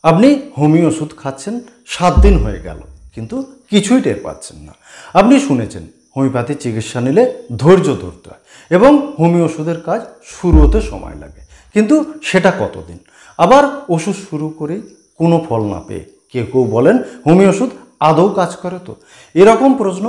আপনি হোমিও ওষুধ খাচ্ছেন 7 দিন হয়ে গেল, কিন্তু কিছুই টের পাচ্ছেন না। আপনি শুনেছেন হোমিওপ্যাথি চিকিৎসা নিলে ধৈর্য ধরতে হয় এবং হোমিও ওষুধের কাজ শুরু হতে সময় লাগে, কিন্তু সেটা কতদিন? আবার ওষুধ শুরু করেই কোনো ফল না পেয়ে কেউ কেউ বলেন হোমিও ওষুধ আদৌ কাজ করে তো? এরকম প্রশ্ন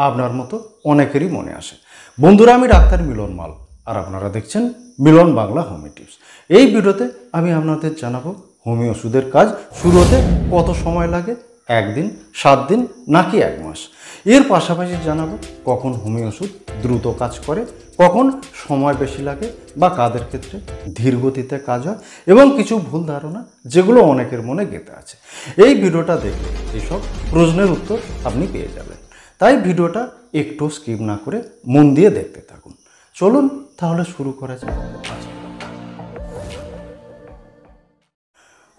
আপনার মতো অনেকেরই মনে আসে। বন্ধুরা, আমি ডাক্তার মিলন মাল, আর আপনারা দেখছেন মিলন বাংলা হোমিও টিপস। এই ভিডিওতে আমি আপনাদের জানাবো হোমিও ওষুধের কাজ শুরু হতে কত সময় লাগে, 1 দিন, 7 দিন নাকি 1 মাস। এর পাশাপাশি জানাবো কখন হোমিও ওষুধ দ্রুত কাজ করে, কখন সময় বেশি লাগে বা কাদের ক্ষেত্রে ধীর গতিতে কাজ হয়, এবং কিছু ভুল ধারণা যেগুলো অনেকের মনে গেঁথে আছে। এই ভিডিওটা দেখলে এইসব প্রশ্নের উত্তর আপনি পেয়ে যাবেন। তাই ভিডিওটা একটু স্কিপ না করে মন দিয়ে দেখতে থাকুন। চলুন তাহলে শুরু করা যাক।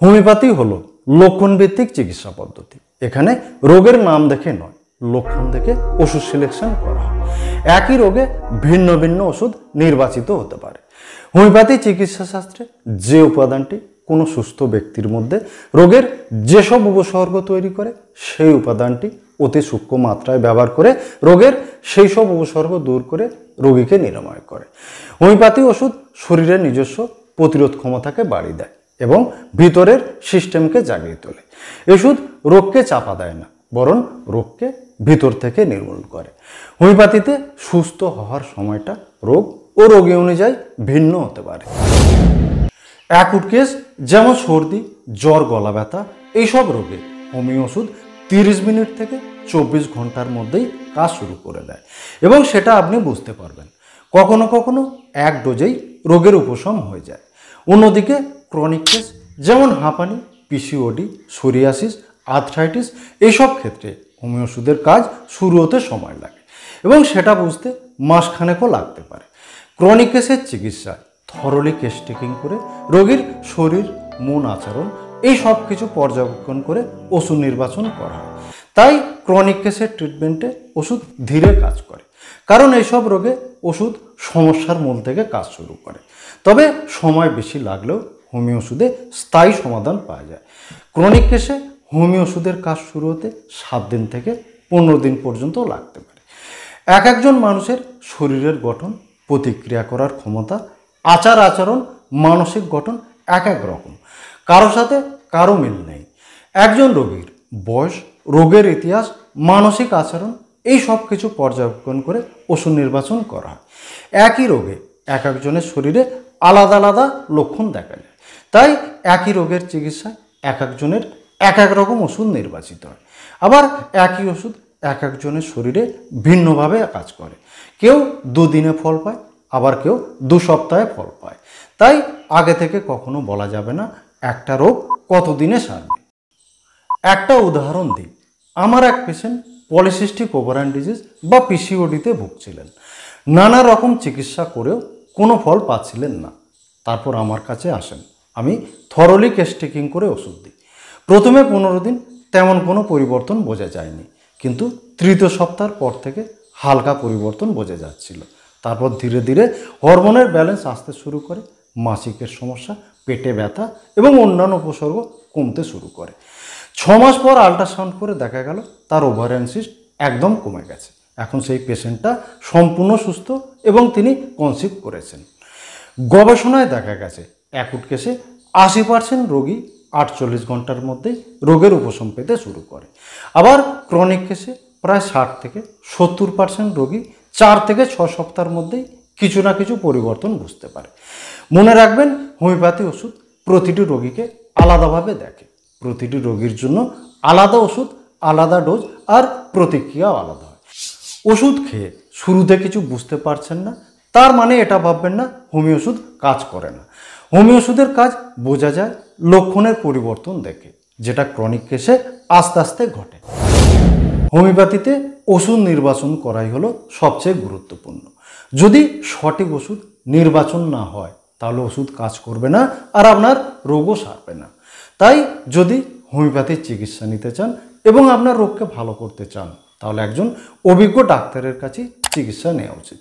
হোমিওপ্যাথি হলো লক্ষণভিত্তিক চিকিৎসা পদ্ধতি। এখানে রোগের নাম দেখে নয়, লক্ষণ দেখে ওষুধ সিলেকশন করা হয়। একই রোগে ভিন্ন ভিন্ন ওষুধ নির্বাচিত হতে পারে। হোমিওপ্যাথি চিকিৎসা শাস্ত্রে যে উপাদানটি কোনো সুস্থ ব্যক্তির মধ্যে রোগের যেসব উপসর্গ তৈরি করে, সেই উপাদানটি অতি সূক্ষ্ম মাত্রায় ব্যবহার করে রোগের সেই সব উপসর্গ দূর করে রোগীকে নিরাময় করে। হোমিওপ্যাথি ওষুধ শরীরের নিজস্ব প্রতিরোধ ক্ষমতাকে বাড়িয়ে দেয় এবং ভিতরের সিস্টেমকে জাগিয়ে তোলে। ওষুধ রোগকে চাপা দেয় না, বরং রোগকে ভিতর থেকে নির্মূল করে। হোমিওপ্যাথিতে সুস্থ হওয়ার সময়টা রোগ ও রোগী অনুযায়ী ভিন্ন হতে পারে। অ্যাকুট কেস যেমন সর্দি, জ্বর, গলা ব্যথা, এইসব রোগে হোমিও ওষুধ 30 মিনিট থেকে 24 ঘন্টার মধ্যেই কাজ শুরু করে দেয় এবং সেটা আপনি বুঝতে পারবেন। কখনো কখনো 1 ডোজেই রোগের উপশম হয়ে যায়। অন্যদিকে ক্রনিক কেস যেমন হাঁপানি, পিসিওডি, সোরিয়াসিস, আর্থ্রাইটিস, এইসব ক্ষেত্রে হোমিও ওষুধের কাজ শুরু হতে সময় লাগে এবং সেটা বুঝতে মাসখানেকও লাগতে পারে। ক্রনিক কেসের চিকিৎসায় থরলি কেস টেকিং করে রোগীর শরীর, মন, আচরণ এই সব কিছু পর্যবেক্ষণ করে ওষুধ নির্বাচন করা হয়। তাই ক্রনিক কেসের ট্রিটমেন্টে ওষুধ ধীরে কাজ করে, কারণ এইসব রোগে ওষুধ সমস্যার মূল থেকে কাজ শুরু করে। তবে সময় বেশি লাগলেও হোমিও ওষুধে স্থায়ী সমাধান পাওয়া যায়। ক্রনিক কেসে হোমিও ওষুধের কাজ শুরু হতে 7 দিন থেকে 15 দিন পর্যন্ত লাগতে পারে। একজন মানুষের শরীরের গঠন, প্রতিক্রিয়া করার ক্ষমতা, আচার আচরণ, মানসিক গঠন এক রকম, কারো সাথে কারো মিল নেই। একজন রোগীর বয়স, রোগের ইতিহাস, মানসিক আচরণ এই সব কিছু পর্যবেক্ষণ করে ওষুধ নির্বাচন করা হয়। একই রোগে একজনের শরীরে আলাদা আলাদা লক্ষণ দেখা যায়, তাই একই রোগের চিকিৎসায় একজনের এক রকম ওষুধ নির্বাচিত হয়। আবার একই ওষুধ একজনের শরীরে ভিন্নভাবে কাজ করে। কেউ 2 দিনে ফল পায়, আবার কেউ 2 সপ্তাহে ফল পায়। তাই আগে থেকে কখনো বলা যাবে না একটা রোগ কতদিনে সারবে। একটা উদাহরণ দিই, আমার এক পেশেন্ট পলিসিস্টিক ওভারাইন ডিজিজ বা পিসিওডিতে ভুগছিলেন। নানা রকম চিকিৎসা করেও কোনো ফল পাচ্ছিলেন না। তারপর আমার কাছে আসেন, আমি থরলি কেস টেকিং করে ওষুধ দিই। প্রথমে 15 দিন তেমন কোনো পরিবর্তন বোঝা যায়নি, কিন্তু 3য় সপ্তাহের পর থেকে হালকা পরিবর্তন বোঝা যাচ্ছিল। তারপর ধীরে ধীরে হরমোনের ব্যালেন্স আসতে শুরু করে, মাসিকের সমস্যা, পেটে ব্যথা এবং অন্যান্য উপসর্গ কমতে শুরু করে। 6 মাস পর আল্ট্রাসাউন্ড করে দেখা গেল তার ওভারিয়ান সিস্ট একদম কমে গেছে। এখন সেই পেশেন্টটা সম্পূর্ণ সুস্থ এবং তিনি কনসিভ করেছেন। গবেষণায় দেখা গেছে অ্যাকুট কেসে 80% রোগী 48 ঘন্টার মধ্যেই রোগের উপশম পেতে শুরু করে। আবার ক্রনিক কেসে প্রায় 60 থেকে 70% রোগী 4 থেকে 6 সপ্তাহের মধ্যেই কিছু না কিছু পরিবর্তন বুঝতে পারে। মনে রাখবেন, হোমিওপ্যাথি ওষুধ প্রতিটি রোগীকে আলাদাভাবে দেখে। প্রতিটি রোগীর জন্য আলাদা ওষুধ, আলাদা ডোজ আর প্রতিক্রিয়াও আলাদা হয়। ওষুধ খেয়ে শুরুতে কিছু বুঝতে পারছেন না, তার মানে এটা ভাববেন না হোমিও ওষুধ কাজ করে না। হোমিও ওষুধের কাজ বোঝা যায় লক্ষণের পরিবর্তন দেখে, যেটা ক্রনিক কেসে আস্তে আস্তে ঘটে। হোমিওপ্যাথিতে ওষুধ নির্বাচন করাই হলো সবচেয়ে গুরুত্বপূর্ণ। যদি সঠিক ওষুধ নির্বাচন না হয় তাহলে ওষুধ কাজ করবে না আর আপনার রোগও সারবে না। তাই যদি হোমিওপ্যাথির চিকিৎসা নিতে চান এবং আপনার রোগকে ভালো করতে চান, তাহলে একজন অভিজ্ঞ ডাক্তারের কাছে চিকিৎসা নেওয়া উচিত।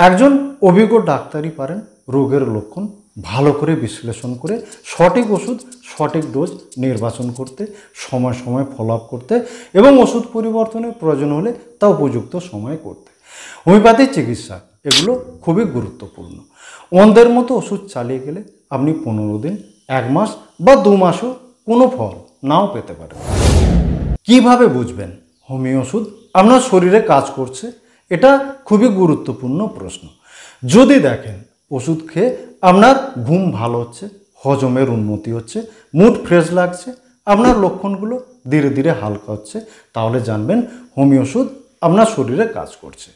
একজন অভিজ্ঞ ডাক্তারই পারেন রোগের লক্ষণ ভালো করে বিশ্লেষণ করে সঠিক ওষুধ সঠিক ডোজ নির্বাচন করতে, সময় সময় ফলো আপ করতে এবং ওষুধ পরিবর্তনের প্রয়োজন হলে তা উপযুক্ত সময়ে করতে। হোমিওপ্যাথির চিকিৎসা এগুলো খুবই গুরুত্বপূর্ণ। অন্ধের মতো ওষুধ চালিয়ে গেলে আপনি 15 দিন, 1 মাস বা 2 মাসও কোনো ফল নাও পেতে পারেন। কিভাবে বুঝবেন হোমিও ওষুধ আপনার শরীরে কাজ করছে? এটা খুবই গুরুত্বপূর্ণ প্রশ্ন। যদি দেখেন ওষুধ খেয়ে আপনার ঘুম ভালো হচ্ছে, হজমের উন্নতি হচ্ছে, মুড ফ্রেশ লাগছে, আপনার লক্ষণগুলো ধীরে ধীরে হালকা হচ্ছে, তাহলে জানবেন হোমিও ওষুধ আপনার শরীরে কাজ করছে।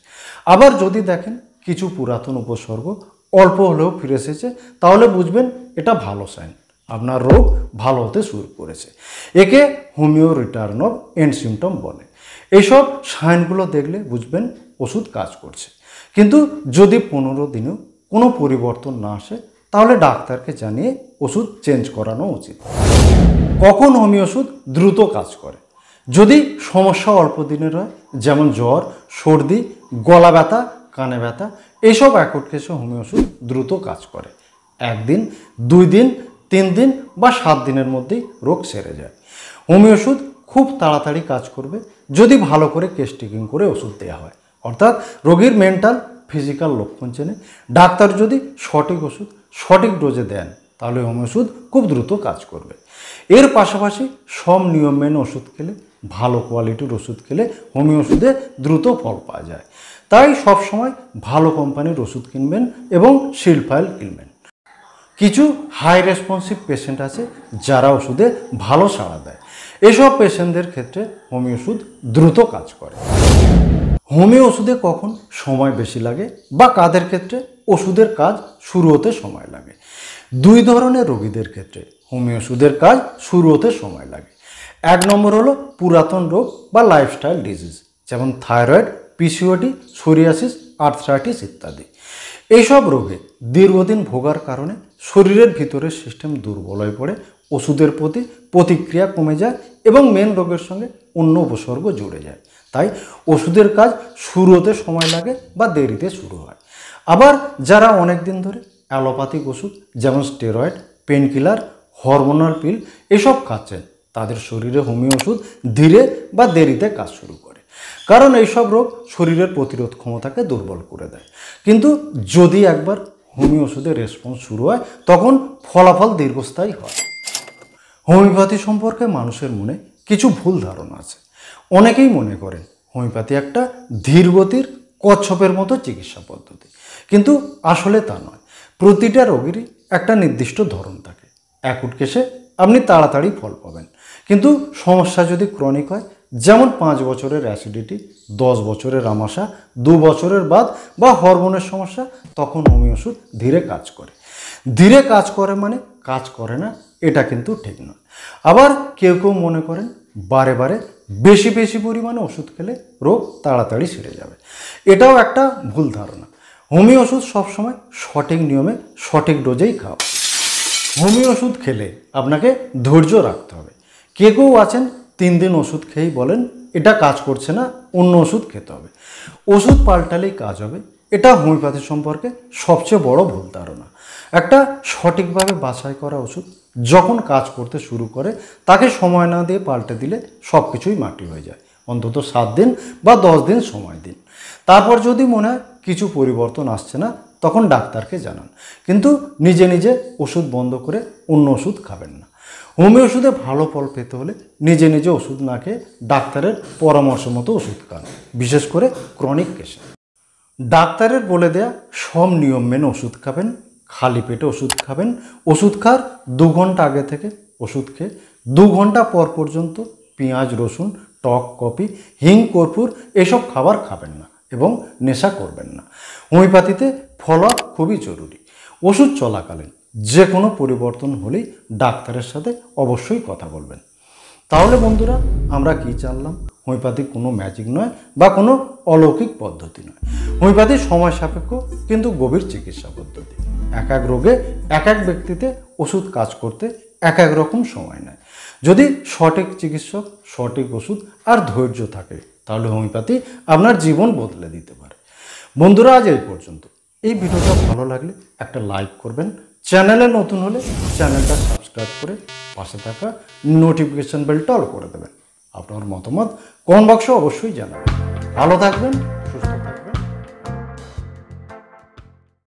আবার যদি দেখেন কিছু পুরাতন উপসর্গ অল্প হলেও ফিরে এসেছে, তাহলে বুঝবেন এটা ভালো সাইন, আপনার রোগ ভালো হতে শুরু করেছে। একে homeo return of end symptom বলে। এইসব সাইনগুলো দেখলে বুঝবেন ওষুধ কাজ করছে। কিন্তু যদি 15 দিনেও কোনো পরিবর্তন না আসে, তাহলে ডাক্তারকে জানিয়ে ওষুধ চেঞ্জ করানো উচিত। কখন হোমিও ওষুধ দ্রুত কাজ করে? যদি সমস্যা অল্প দিনের হয়, যেমন জ্বর, সর্দি, গলা ব্যথা, কানে ব্যথা, এইসব অ্যাকুট কেসে হোমিও ওষুধ দ্রুত কাজ করে। 1 দিন, 2 দিন, 3 দিন বা 7 দিনের মধ্যেই রোগ সেরে যায়। হোমিও ওষুধ খুব তাড়াতাড়ি কাজ করবে যদি ভালো করে কেস টেকিং করে ওষুধ দেওয়া হয়, অর্থাৎ রোগীর মেন্টাল ফিজিক্যাল লক্ষণ চেনে ডাক্তার যদি সঠিক ওষুধ সঠিক ডোজে দেন, তাহলে হোমিও ওষুধ খুব দ্রুত কাজ করবে। এর পাশাপাশি সব নিয়ম মেনে ওষুধ খেলে, ভালো কোয়ালিটির ওষুধ খেলে হোমিও ওষুধে দ্রুত ফল পাওয়া যায়। তাই সবসময় ভালো কোম্পানির ওষুধ কিনবেন এবং সিল ফাইল কিনবেন। কিছু হাই রেসপন্সিভ পেশেন্ট আছে যারা ওষুধে ভালো সাড়া দেয়। এসব পেশেন্টদের ক্ষেত্রে হোমিও ওষুধ দ্রুত কাজ করে। হোমিও ওষুধে কখন সময় বেশি লাগে বা কাদের ক্ষেত্রে ওষুধের কাজ শুরু হতে সময় লাগে? 2 ধরনের রোগীদের ক্ষেত্রে হোমিও ওষুধের কাজ শুরু হতে সময় লাগে। 1 নম্বর হলো পুরাতন রোগ বা লাইফস্টাইল ডিজিজ, যেমন থাইরয়েড, পিসিওডি, সোরিয়াসিস, আর্থ্রাইটিস ইত্যাদি। এইসব রোগে দীর্ঘদিন ভোগার কারণে শরীরের ভিতরের সিস্টেম দুর্বল হয়ে পড়ে, ওষুধের প্রতি প্রতিক্রিয়া কমে যায় এবং মেন রোগের সঙ্গে অন্য উপসর্গ জুড়ে যায়। তাই ওষুধের কাজ শুরু হতে সময় লাগে বা দেরিতে শুরু হয়। আবার যারা অনেক দিন ধরে অ্যালোপ্যাথিক ওষুধ যেমন স্টেরয়েড, পেনকিলার, হরমোনাল পিল এসব খাচ্ছেন, তাদের শরীরে হোমিও ওষুধ ধীরে বা দেরিতে কাজ শুরু করে, কারণ এইসব রোগ শরীরের প্রতিরোধ ক্ষমতাকে দুর্বল করে দেয়। কিন্তু যদি একবার হোমিও ওষুধের রেসপন্স শুরু হয়, তখন ফলাফল দীর্ঘস্থায়ী হয়। হোমিওপ্যাথি সম্পর্কে মানুষের মনে কিছু ভুল ধারণা আছে। অনেকেই মনে করেন হোমিওপ্যাথি একটা ধীরগতির কচ্ছপের মতো চিকিৎসা পদ্ধতি, কিন্তু আসলে তা নয়। প্রতিটা রোগীরই একটা নির্দিষ্ট ধরন থাকে। অ্যাকুট কেসে আপনি তাড়াতাড়ি ফল পাবেন, কিন্তু সমস্যা যদি ক্রনিক হয়, যেমন 5 বছরের অ্যাসিডিটি, 10 বছরের আমাশা, 2 বছরের বাত বা হরমোনের সমস্যা, তখন হোমিও ওষুধ ধীরে কাজ করে। ধীরে কাজ করে মানে কাজ করে না, এটা কিন্তু ঠিক নয়। আবার কেউ কেউ মনে করেন বারে বারে বেশি বেশি পরিমাণে ওষুধ খেলে রোগ তাড়াতাড়ি সেরে যাবে। এটাও একটা ভুল ধারণা। হোমিও ওষুধ সবসময় সঠিক নিয়মে সঠিক ডোজেই খাওয়া। হোমিও ওষুধ খেলে আপনাকে ধৈর্য রাখতে হবে। কেউ আছেন 3 দিন ওষুধ খেয়েই বলেন এটা কাজ করছে না, অন্য ওষুধ খেতে হবে। ওষুধ পাল্টালেই কাজ হবে, এটা হোমিওপ্যাথি সম্পর্কে সবচেয়ে বড় ভুল ধারণা। একটা সঠিকভাবে বাছাই করা ওষুধ যখন কাজ করতে শুরু করে, তাকে সময় না দিয়ে পাল্টে দিলে সব কিছুই মাটি হয়ে যায়। অন্তত 7 দিন বা 10 দিন সময় দিন। তারপর যদি মনে হয় কিছু পরিবর্তন আসছে না, তখন ডাক্তারকে জানান, কিন্তু নিজে নিজে ওষুধ বন্ধ করে অন্য ওষুধ খাবেন না। হোমিও ওষুধে ভালো ফল পেতে হলে নিজে নিজে ওষুধ না খেয়ে ডাক্তারের পরামর্শ মতো ওষুধ খান, বিশেষ করে ক্রনিক কেসে। ডাক্তারের বলে দেয়া সব নিয়ম মেনে ওষুধ খাবেন, খালি পেটে ওষুধ খাবেন। ওষুধ খাওয়ার 2 ঘন্টা আগে থেকে ওষুধ খেয়ে 2 ঘন্টা পর পর্যন্ত পেঁয়াজ, রসুন, টক, কফি, হিং, কর্পূর এসব খাবার খাবেন না এবং নেশা করবেন না। হোমিওপ্যাথিতে ফলো আপ খুবই জরুরি। ওষুধ চলাকালীন যে কোনো পরিবর্তন হলেই ডাক্তারের সাথে অবশ্যই কথা বলবেন। তাহলে বন্ধুরা, আমরা কি জানলাম? হোমিওপ্যাথি কোনো ম্যাজিক নয় বা কোনো অলৌকিক পদ্ধতি নয়। হোমিওপ্যাথি সময় সাপেক্ষ কিন্তু গভীর চিকিৎসা পদ্ধতি। এক এক রোগে এক এক ব্যক্তিতে ওষুধ কাজ করতে এক এক রকম সময় নেয়। যদি সঠিক চিকিৎসক, সঠিক ওষুধ আর ধৈর্য থাকে, তাহলে হোমিওপ্যাথি আপনার জীবন বদলে দিতে পারে। বন্ধুরা, আজ এই পর্যন্ত। এই ভিডিওটা ভালো লাগলে একটা লাইক করবেন, চ্যানেলে নতুন হলে চ্যানেলটা সাবস্ক্রাইব করে পাশে থাকা নোটিফিকেশন বেলটা অল করে দেবেন। আপনার মতামত কমেন্ট বক্সে অবশ্যই জানাবেন। ভালো থাকবেন।